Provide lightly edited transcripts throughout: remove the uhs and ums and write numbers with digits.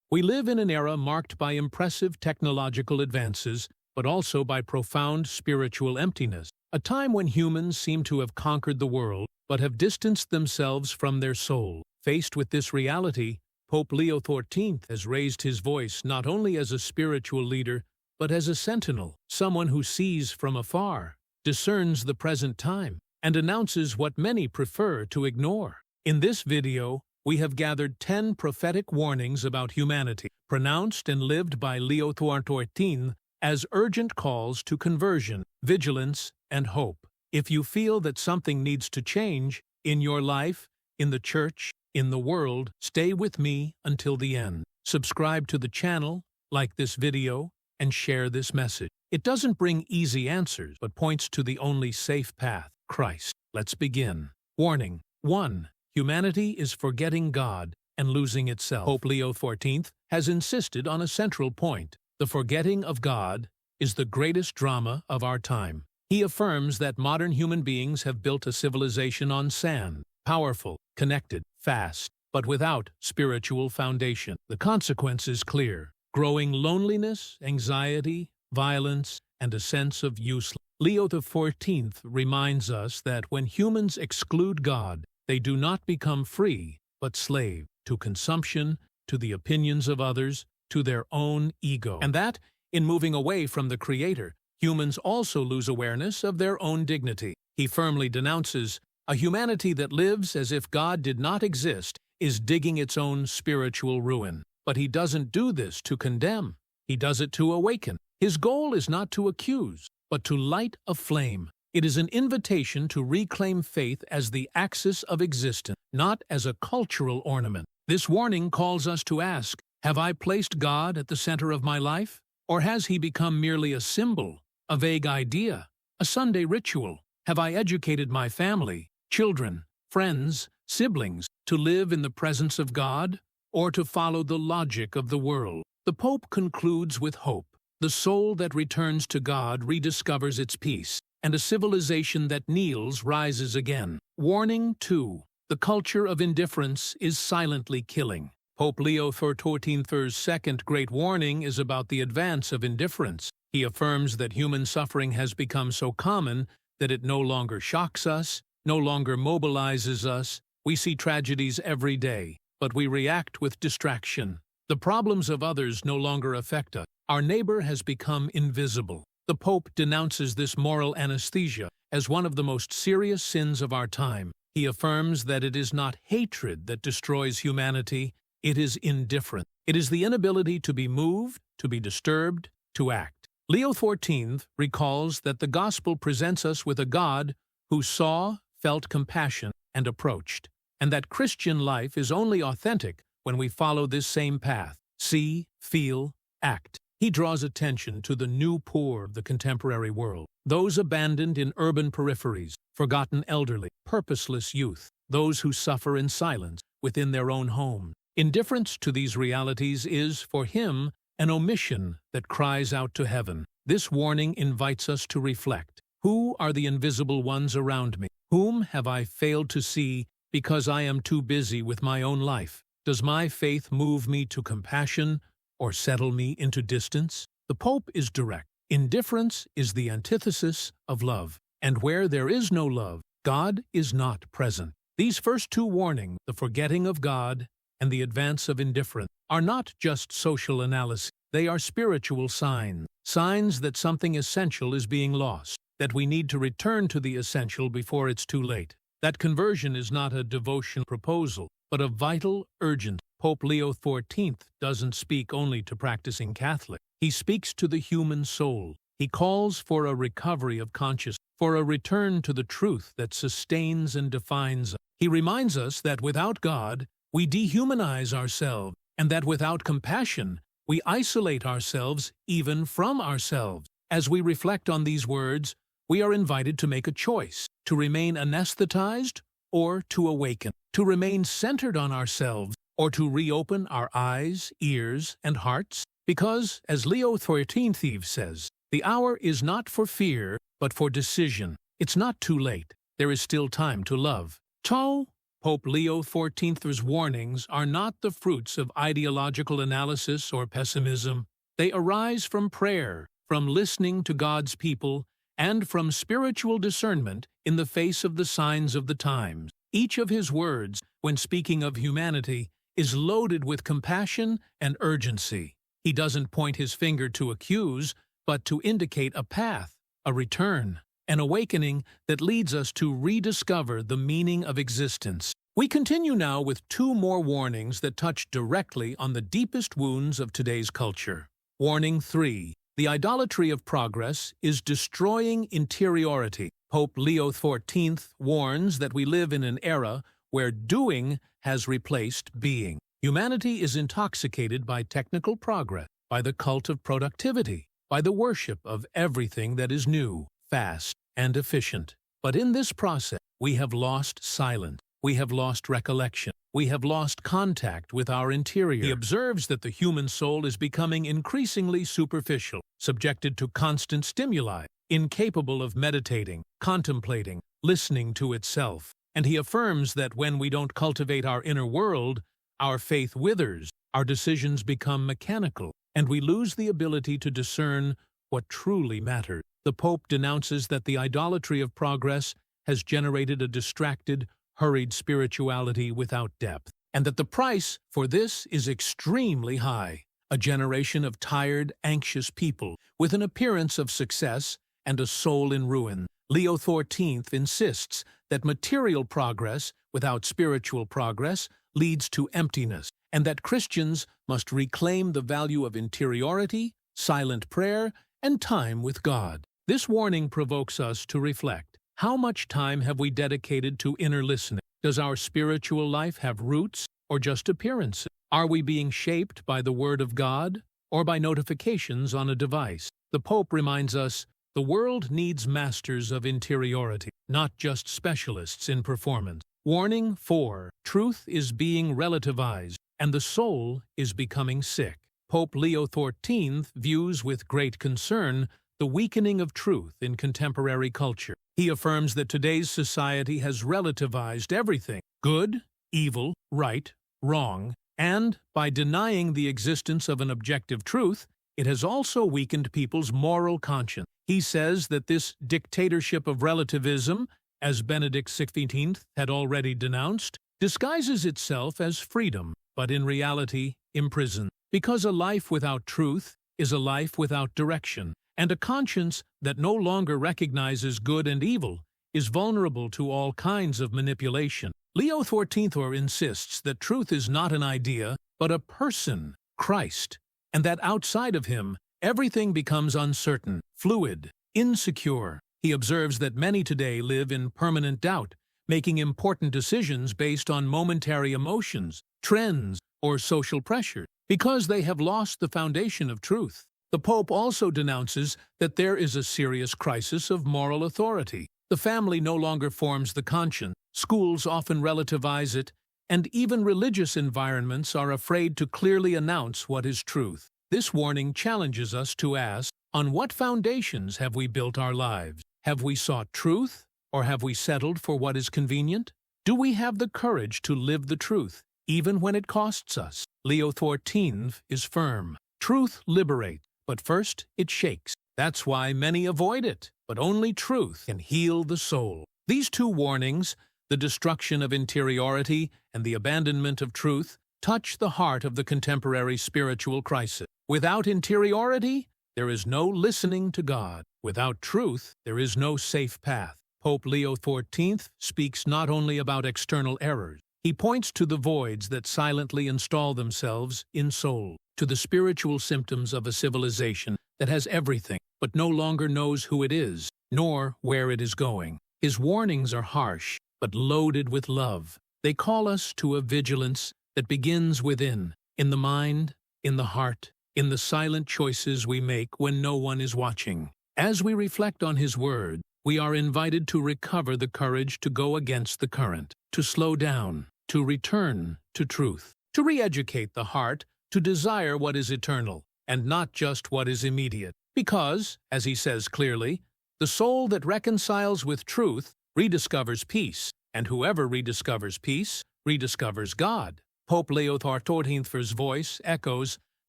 We live in an era marked by impressive technological advances, but also by profound spiritual emptiness. A time when humans seem to have conquered the world, but have distanced themselves from their soul. Faced with this reality, Pope Leo XIV has raised his voice not only as a spiritual leader, but as a sentinel, someone who sees from afar, discerns the present time, and announces what many prefer to ignore. In this video, we have gathered 10 prophetic warnings about humanity, pronounced and lived by Leo XIV as urgent calls to conversion, vigilance, and hope. If you feel that something needs to change in your life, in the church, in the world, stay with me until the end. Subscribe to the channel, like this video, and share this message. It doesn't bring easy answers, but points to the only safe path, Christ. Let's begin. Warning. 1. Humanity is forgetting God and losing itself. Pope Leo XIV has insisted on a central point. The forgetting of God is the greatest drama of our time. He affirms that modern human beings have built a civilization on sand, powerful, connected, fast, but without spiritual foundation. The consequence is clear: growing loneliness, anxiety, violence, and a sense of uselessness. Leo XIV reminds us that when humans exclude God, they do not become free, but slave to consumption, to the opinions of others, to their own ego. And that, in moving away from the Creator, humans also lose awareness of their own dignity. He firmly denounces a humanity that lives as if God did not exist is digging its own spiritual ruin. But he doesn't do this to condemn. He does it to awaken. His goal is not to accuse, but to light a flame. It is an invitation to reclaim faith as the axis of existence, not as a cultural ornament. This warning calls us to ask, have I placed God at the center of my life? Or has he become merely a symbol, a vague idea, a Sunday ritual? Have I educated my family, children, friends, siblings to live in the presence of God, or to follow the logic of the world? The Pope concludes with hope. The soul that returns to God rediscovers its peace, and a civilization that kneels rises again. Warning 2. The culture of indifference is silently killing. Pope Leo XIV's second great warning is about the advance of indifference. He affirms that human suffering has become so common that it no longer shocks us, no longer mobilizes us. We see tragedies every day, but we react with distraction. The problems of others no longer affect us. Our neighbor has become invisible. The Pope denounces this moral anesthesia as one of the most serious sins of our time. He affirms that it is not hatred that destroys humanity, it is indifference. It is the inability to be moved, to be disturbed, to act. Leo XIV recalls that the Gospel presents us with a God who saw, felt compassion, and approached, and that Christian life is only authentic when we follow this same path: see, feel, act. He draws attention to the new poor of the contemporary world, those abandoned in urban peripheries, forgotten elderly, purposeless youth, those who suffer in silence within their own home. Indifference to these realities is, for him, an omission that cries out to heaven. This warning invites us to reflect. Who are the invisible ones around me? Whom have I failed to see because I am too busy with my own life? Does my faith move me to compassion or settle me into distance? The Pope is direct. Indifference is the antithesis of love, and where there is no love, God is not present. These first two warnings, the forgetting of God and the advance of indifference, are not just social analysis. They are spiritual signs, signs that something essential is being lost, that we need to return to the essential before it's too late. That conversion is not a devotion proposal, but a vital, urgent. Pope Leo XIV doesn't speak only to practicing Catholics. He speaks to the human soul. He calls for a recovery of consciousness, for a return to the truth that sustains and defines us. He reminds us that without God, we dehumanize ourselves, and that without compassion, we isolate ourselves even from ourselves. As we reflect on these words, we are invited to make a choice: to remain anesthetized or to awaken, to remain centered on ourselves or to reopen our eyes, ears, and hearts. Because, as Leo XIV says, the hour is not for fear, but for decision. It's not too late. There is still time to love. Pope Pope Leo XIV's warnings are not the fruits of ideological analysis or pessimism. They arise from prayer, from listening to God's people, and from spiritual discernment in the face of the signs of the times. Each of his words, when speaking of humanity, is loaded with compassion and urgency. He doesn't point his finger to accuse, but to indicate a path, a return, an awakening that leads us to rediscover the meaning of existence. We continue now with two more warnings that touch directly on the deepest wounds of today's culture. Warning 3. The idolatry of progress is destroying interiority. Pope Leo XIV warns that we live in an era where doing has replaced being. Humanity is intoxicated by technical progress, by the cult of productivity, by the worship of everything that is new, fast, and efficient. But in this process, we have lost silence. We have lost recollection. We have lost contact with our interior. He observes that the human soul is becoming increasingly superficial, subjected to constant stimuli, incapable of meditating, contemplating, listening to itself. And he affirms that when we don't cultivate our inner world, our faith withers, our decisions become mechanical, and we lose the ability to discern what truly matters. The Pope denounces that the idolatry of progress has generated a distracted, hurried spirituality without depth, and that the price for this is extremely high. A generation of tired, anxious people with an appearance of success and a soul in ruin. Leo XIV insists that material progress without spiritual progress leads to emptiness, and that Christians must reclaim the value of interiority, silent prayer, and time with God. This warning provokes us to reflect. How much time have we dedicated to inner listening? Does our spiritual life have roots or just appearances? Are we being shaped by the Word of God or by notifications on a device? The Pope reminds us, the world needs masters of interiority, not just specialists in performance. Warning 4. Truth is being relativized, and the soul is becoming sick. Pope Leo XIV views with great concern the weakening of truth in contemporary culture. He affirms that today's society has relativized everything, good, evil, right, wrong, and, by denying the existence of an objective truth, it has also weakened people's moral conscience. He says that this dictatorship of relativism, as Benedict XVI had already denounced, disguises itself as freedom, but in reality imprisons. Because a life without truth is a life without direction, and a conscience that no longer recognizes good and evil is vulnerable to all kinds of manipulation. Leo XIV insists that truth is not an idea, but a person, Christ, and that outside of him, everything becomes uncertain, fluid, insecure. He observes that many today live in permanent doubt, making important decisions based on momentary emotions, trends, or social pressure, because they have lost the foundation of truth. The Pope also denounces that there is a serious crisis of moral authority. The family no longer forms the conscience, schools often relativize it, and even religious environments are afraid to clearly announce what is truth. This warning challenges us to ask, on what foundations have we built our lives? Have we sought truth, or have we settled for what is convenient? Do we have the courage to live the truth, even when it costs us? Leo XIV is firm. Truth liberates, but first it shakes. That's why many avoid it, but only truth can heal the soul. These two warnings, the destruction of interiority and the abandonment of truth, touch the heart of the contemporary spiritual crisis. Without interiority, there is no listening to God. Without truth, there is no safe path. Pope Leo XIV speaks not only about external errors. He points to the voids that silently install themselves in soul, to the spiritual symptoms of a civilization that has everything, but no longer knows who it is, nor where it is going. His warnings are harsh, but loaded with love. They call us to a vigilance that begins within, in the mind, in the heart, in the silent choices we make when no one is watching. As we reflect on his word, we are invited to recover the courage to go against the current, to slow down, to return to truth, to re-educate the heart, to desire what is eternal, and not just what is immediate. Because, as he says clearly, the soul that reconciles with truth rediscovers peace, and whoever rediscovers peace, rediscovers God. Pope Leo XIV's voice echoes,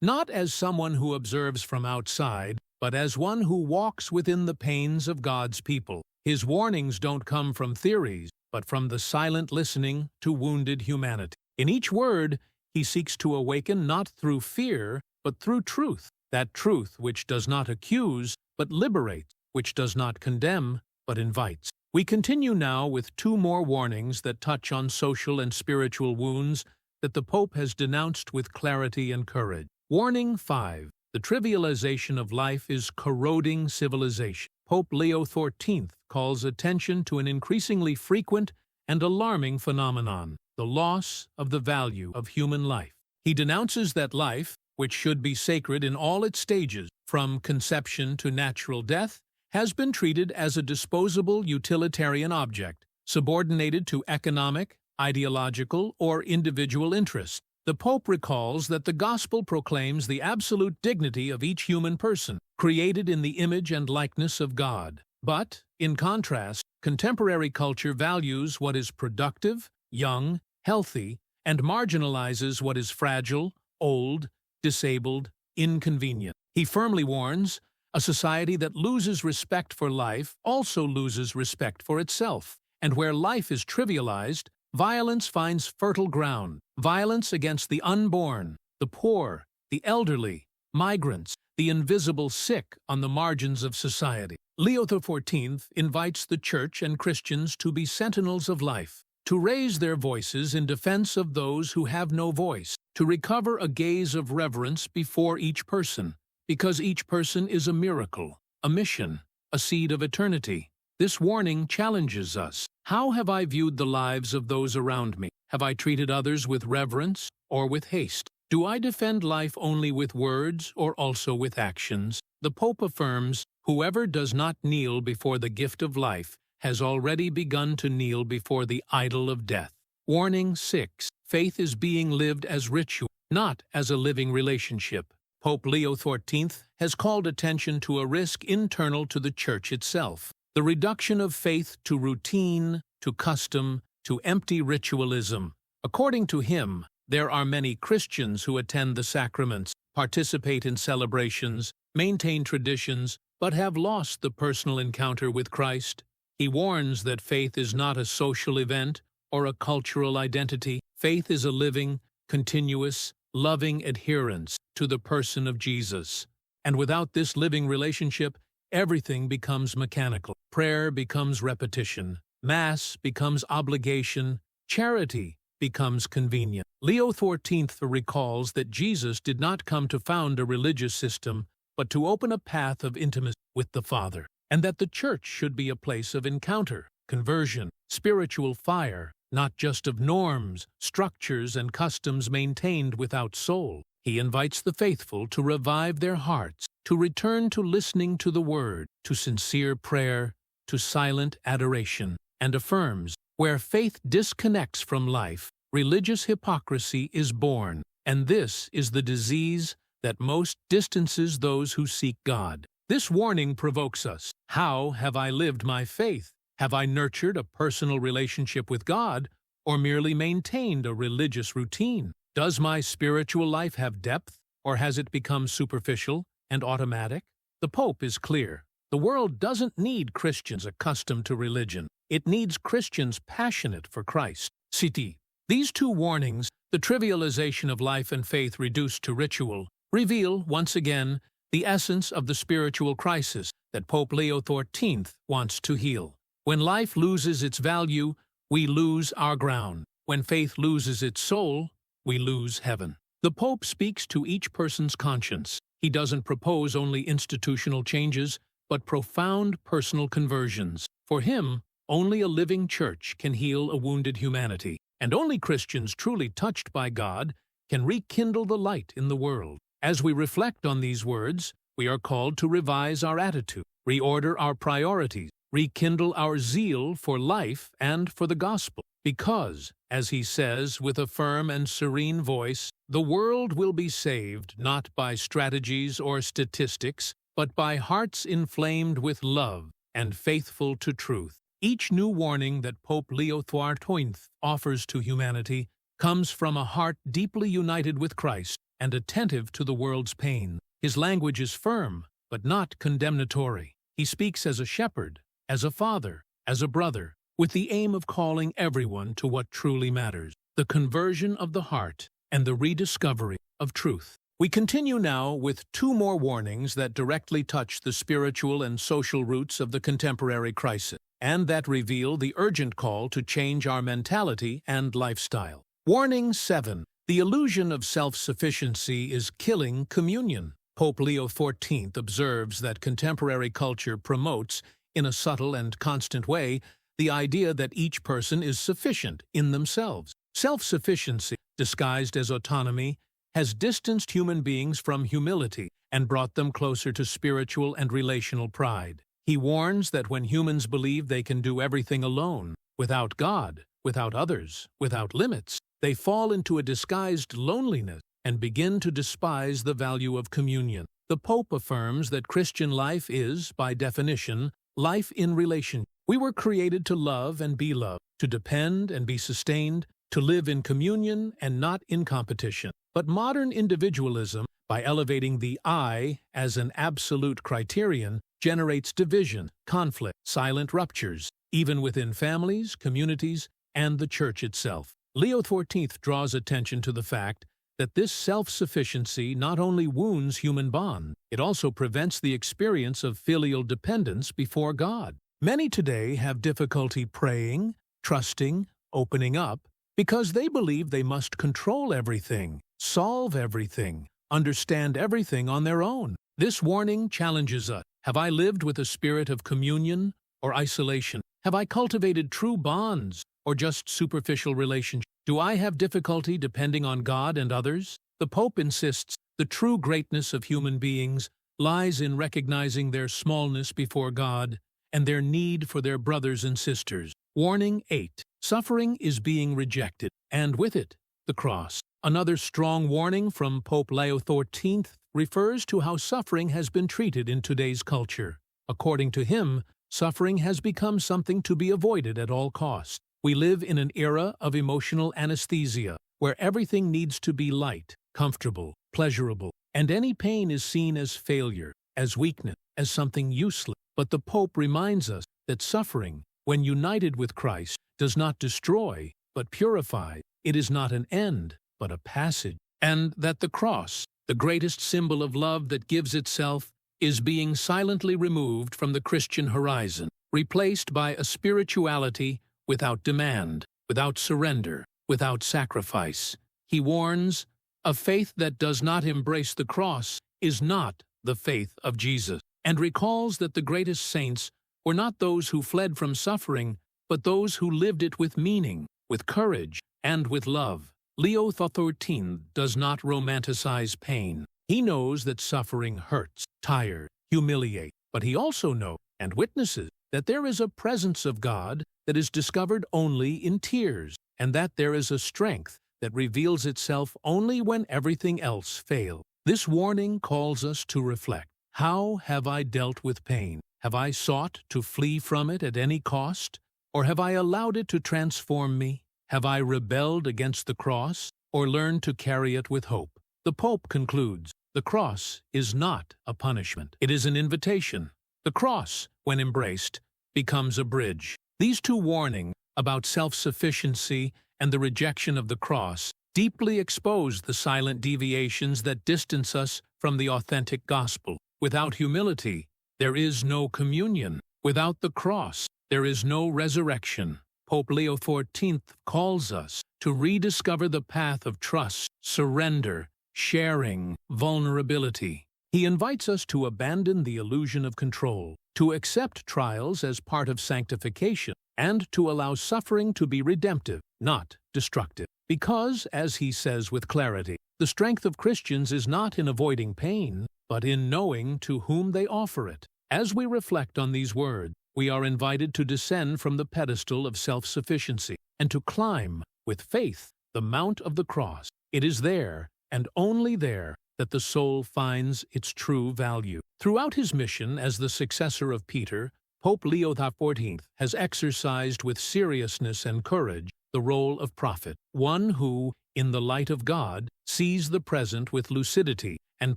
not as someone who observes from outside, but as one who walks within the pains of God's people. His warnings don't come from theories, but from the silent listening to wounded humanity. In each word, he seeks to awaken not through fear, but through truth, that truth which does not accuse, but liberates, which does not condemn, but invites. We continue now with two more warnings that touch on social and spiritual wounds that the Pope has denounced with clarity and courage. Warning 5. The trivialization of life is corroding civilization. Pope Leo XIV calls attention to an increasingly frequent and alarming phenomenon, the loss of the value of human life. He denounces that life, which should be sacred in all its stages, from conception to natural death, has been treated as a disposable utilitarian object, subordinated to economic, ideological, or individual interest. The Pope recalls that the Gospel proclaims the absolute dignity of each human person, created in the image and likeness of God. But, in contrast, contemporary culture values what is productive, young, healthy, and marginalizes what is fragile, old, disabled, inconvenient. He firmly warns, a society that loses respect for life also loses respect for itself. And where life is trivialized, violence finds fertile ground. Violence against the unborn, the poor, the elderly, migrants, the invisible sick on the margins of society. Leo XIV invites the Church and Christians to be sentinels of life, to raise their voices in defense of those who have no voice, to recover a gaze of reverence before each person, because each person is a miracle, a mission, a seed of eternity. This warning challenges us. How have I viewed the lives of those around me? Have I treated others with reverence or with haste? Do I defend life only with words or also with actions? The Pope affirms, whoever does not kneel before the gift of life has already begun to kneel before the idol of death. Warning 6. Faith is being lived as ritual, not as a living relationship. Pope Leo XIV has called attention to a risk internal to the Church itself. The reduction of faith to routine, to custom, to empty ritualism. According to him, there are many Christians who attend the sacraments, participate in celebrations, maintain traditions, but have lost the personal encounter with Christ. He warns that faith is not a social event or a cultural identity. Faith is a living, continuous, loving adherence to the person of Jesus. And without this living relationship, everything becomes mechanical. Prayer becomes repetition. Mass becomes obligation. Charity becomes convenient. Leo XIV recalls that Jesus did not come to found a religious system, but to open a path of intimacy with the Father, and that the Church should be a place of encounter, conversion, spiritual fire, not just of norms, structures, and customs maintained without soul. He invites the faithful to revive their hearts, to return to listening to the Word, to sincere prayer, to silent adoration, and affirms, where faith disconnects from life, religious hypocrisy is born, and this is the disease that most distances those who seek God. This warning provokes us. How have I lived my faith? Have I nurtured a personal relationship with God, or merely maintained a religious routine? Does my spiritual life have depth, or has it become superficial and automatic? The Pope is clear. The world doesn't need Christians accustomed to religion. It needs Christians passionate for Christ. Citi. These two warnings, the trivialization of life and faith reduced to ritual, reveal, once again, the essence of the spiritual crisis that Pope Leo XIV wants to heal. When life loses its value, we lose our ground. When faith loses its soul, we lose heaven. The Pope speaks to each person's conscience. He doesn't propose only institutional changes, but profound personal conversions. For him, only a living church can heal a wounded humanity, and only Christians truly touched by God can rekindle the light in the world. As we reflect on these words, we are called to revise our attitude, reorder our priorities, rekindle our zeal for life and for the gospel. Because, as he says with a firm and serene voice, the world will be saved not by strategies or statistics, but by hearts inflamed with love and faithful to truth. Each new warning that Pope Leo XIV offers to humanity comes from a heart deeply united with Christ and attentive to the world's pain. His language is firm, but not condemnatory. He speaks as a shepherd, as a father, as a brother, with the aim of calling everyone to what truly matters, the conversion of the heart and the rediscovery of truth. We continue now with two more warnings that directly touch the spiritual and social roots of the contemporary crisis, and that reveal the urgent call to change our mentality and lifestyle. Warning 7. The illusion of self-sufficiency is killing communion. Pope Leo XIV observes that contemporary culture promotes, in a subtle and constant way, the idea that each person is sufficient in themselves. Self-sufficiency, disguised as autonomy, has distanced human beings from humility and brought them closer to spiritual and relational pride. He warns that when humans believe they can do everything alone, without God, without others, without limits, they fall into a disguised loneliness and begin to despise the value of communion. The Pope affirms that Christian life is, by definition, life in relation. We were created to love and be loved, to depend and be sustained, to live in communion and not in competition. But modern individualism, by elevating the I as an absolute criterion, generates division, conflict, silent ruptures, even within families, communities, and the Church itself. Leo XIV draws attention to the fact that this self-sufficiency not only wounds human bond, it also prevents the experience of filial dependence before God. Many today have difficulty praying, trusting, opening up, because they believe they must control everything, solve everything, understand everything on their own. This warning challenges us. Have I lived with a spirit of communion or isolation? Have I cultivated true bonds or just superficial relationships? Do I have difficulty depending on God and others? The Pope insists the true greatness of human beings lies in recognizing their smallness before God and their need for their brothers and sisters. Warning 8. Suffering is being rejected, and with it, the cross. Another strong warning from Pope Leo XIV refers to how suffering has been treated in today's culture. According to him, suffering has become something to be avoided at all costs. We live in an era of emotional anesthesia, where everything needs to be light, comfortable, pleasurable, and any pain is seen as failure, as weakness, as something useless. But the Pope reminds us that suffering, when united with Christ, does not destroy, but purify. It is not an end, but a passage. And that the cross, the greatest symbol of love that gives itself, is being silently removed from the Christian horizon, replaced by a spirituality without demand, without surrender, without sacrifice. He warns, a faith that does not embrace the cross is not the faith of Jesus, and recalls that the greatest saints were not those who fled from suffering, but those who lived it with meaning, with courage, and with love. Leo XIV does not romanticize pain. He knows that suffering hurts, tires, humiliates, but he also knows and witnesses that there is a presence of God that is discovered only in tears, and that there is a strength that reveals itself only when everything else fails. This warning calls us to reflect. How have I dealt with pain? Have I sought to flee from it at any cost? Or have I allowed it to transform me? Have I rebelled against the cross, or learned to carry it with hope? The Pope concludes, the cross is not a punishment. It is an invitation. The cross, when embraced, becomes a bridge. These two warnings about self-sufficiency and the rejection of the cross deeply expose the silent deviations that distance us from the authentic gospel. Without humility, there is no communion. Without the cross, there is no resurrection. Pope Leo XIV calls us to rediscover the path of trust, surrender, sharing, vulnerability. He invites us to abandon the illusion of control, to accept trials as part of sanctification, and to allow suffering to be redemptive, not destructive. Because, as he says with clarity, the strength of Christians is not in avoiding pain, but in knowing to whom they offer it. As we reflect on these words, we are invited to descend from the pedestal of self-sufficiency and to climb, with faith, the mount of the cross. It is there, and only there, that the soul finds its true value. Throughout his mission as the successor of Peter, Pope Leo XIV has exercised with seriousness and courage the role of prophet, one who, in the light of God, sees the present with lucidity and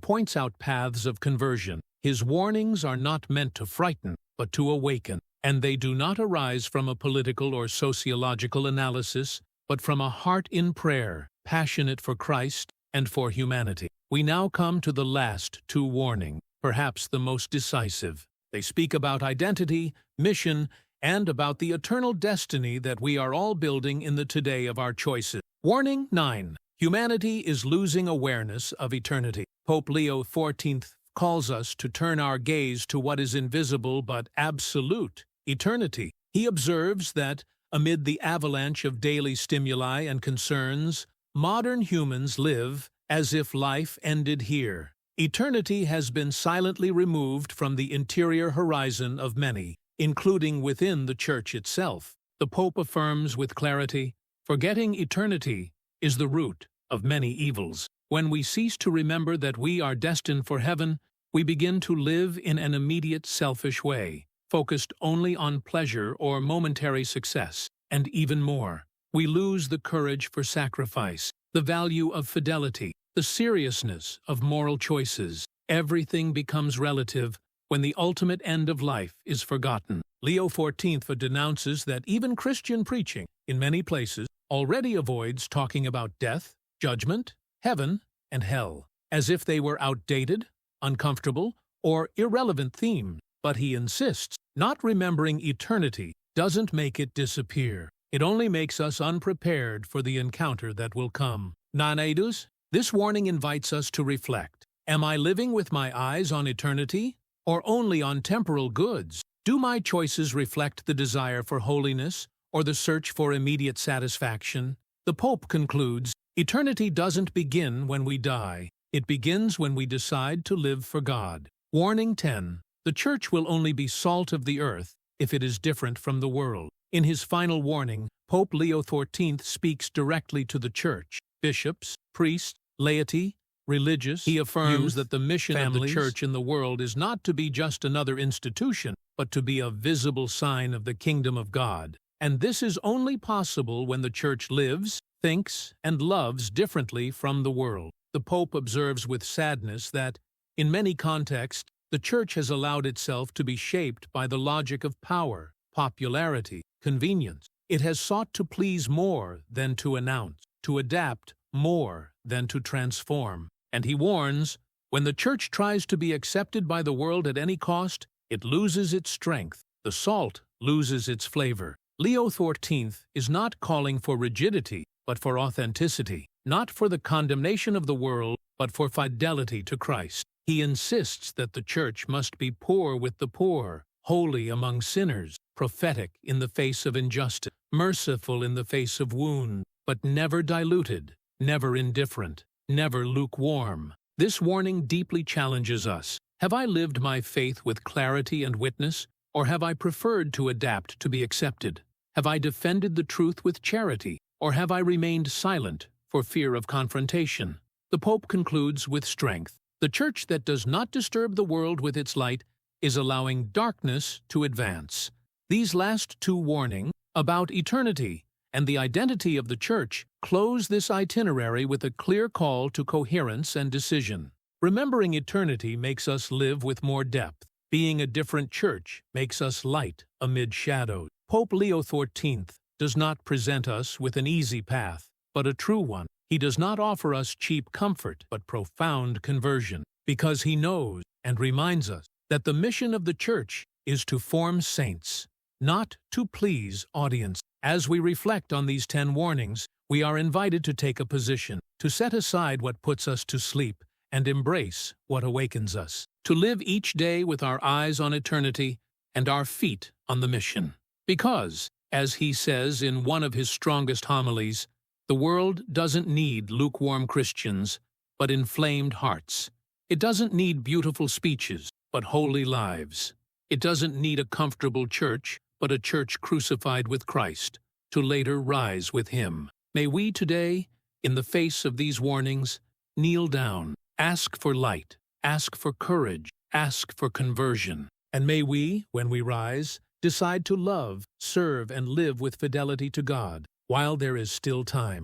points out paths of conversion. His warnings are not meant to frighten, but to awaken, and they do not arise from a political or sociological analysis, but from a heart in prayer, passionate for Christ and for humanity. We now come to the last two warnings, perhaps the most decisive. They speak about identity, mission, and about the eternal destiny that we are all building in the today of our choices. Warning 9. Humanity is losing awareness of eternity. Pope Leo XIV calls us to turn our gaze to what is invisible but absolute, eternity. He observes that, amid the avalanche of daily stimuli and concerns, modern humans live as if life ended here. Eternity has been silently removed from the interior horizon of many, including within the Church itself. The Pope affirms with clarity, "Forgetting eternity is the root of many evils." When we cease to remember that we are destined for heaven, we begin to live in an immediate selfish way, focused only on pleasure or momentary success, and even more. We lose the courage for sacrifice, the value of fidelity, the seriousness of moral choices. Everything becomes relative when the ultimate end of life is forgotten. Leo XIV denounces that even Christian preaching, in many places, already avoids talking about death, judgment, heaven, and hell, as if they were outdated, uncomfortable, or irrelevant themes. But he insists, not remembering eternity doesn't make it disappear. It only makes us unprepared for the encounter that will come. Non-edus? This warning invites us to reflect. Am I living with my eyes on eternity, or only on temporal goods? Do my choices reflect the desire for holiness, or the search for immediate satisfaction? The Pope concludes, eternity doesn't begin when we die. It begins when we decide to live for God. Warning 10. The Church will only be salt of the earth if it is different from the world. In his final warning, Pope Leo XIV speaks directly to the Church, bishops, priests, laity, religious. He affirms that the mission of the Church in the world is not to be just another institution, but to be a visible sign of the kingdom of God. And this is only possible when the Church lives, thinks, and loves differently from the world. The Pope observes with sadness that, in many contexts, the Church has allowed itself to be shaped by the logic of power, popularity, convenience. It has sought to please more than to announce, to adapt more than to transform. And he warns, when the Church tries to be accepted by the world at any cost, it loses its strength. The salt loses its flavor. Leo XIV is not calling for rigidity, but for authenticity, not for the condemnation of the world, but for fidelity to Christ. He insists that the Church must be poor with the poor, holy among sinners, prophetic in the face of injustice, merciful in the face of wound, but never diluted, never indifferent, never lukewarm. This warning deeply challenges us. Have I lived my faith with clarity and witness, or have I preferred to adapt to be accepted? Have I defended the truth with charity, or have I remained silent for fear of confrontation? The Pope concludes with strength. The Church that does not disturb the world with its light is allowing darkness to advance. These last two warnings about eternity and the identity of the Church close this itinerary with a clear call to coherence and decision. Remembering eternity makes us live with more depth. Being a different Church makes us light amid shadows. Pope Leo XIV does not present us with an easy path, but a true one. He does not offer us cheap comfort, but profound conversion, because he knows and reminds us that the mission of the Church is to form saints, not to please audience. As we reflect on these 10 warnings, we are invited to take a position, to set aside what puts us to sleep, and embrace what awakens us, to live each day with our eyes on eternity and our feet on the mission. Because, as he says in one of his strongest homilies, the world doesn't need lukewarm Christians, but inflamed hearts. It doesn't need beautiful speeches, but holy lives. It doesn't need a comfortable church, but a church crucified with Christ, to later rise with him. May we today, in the face of these warnings, kneel down, ask for light, ask for courage, ask for conversion. And may we, when we rise, decide to love, serve, and live with fidelity to God, while there is still time.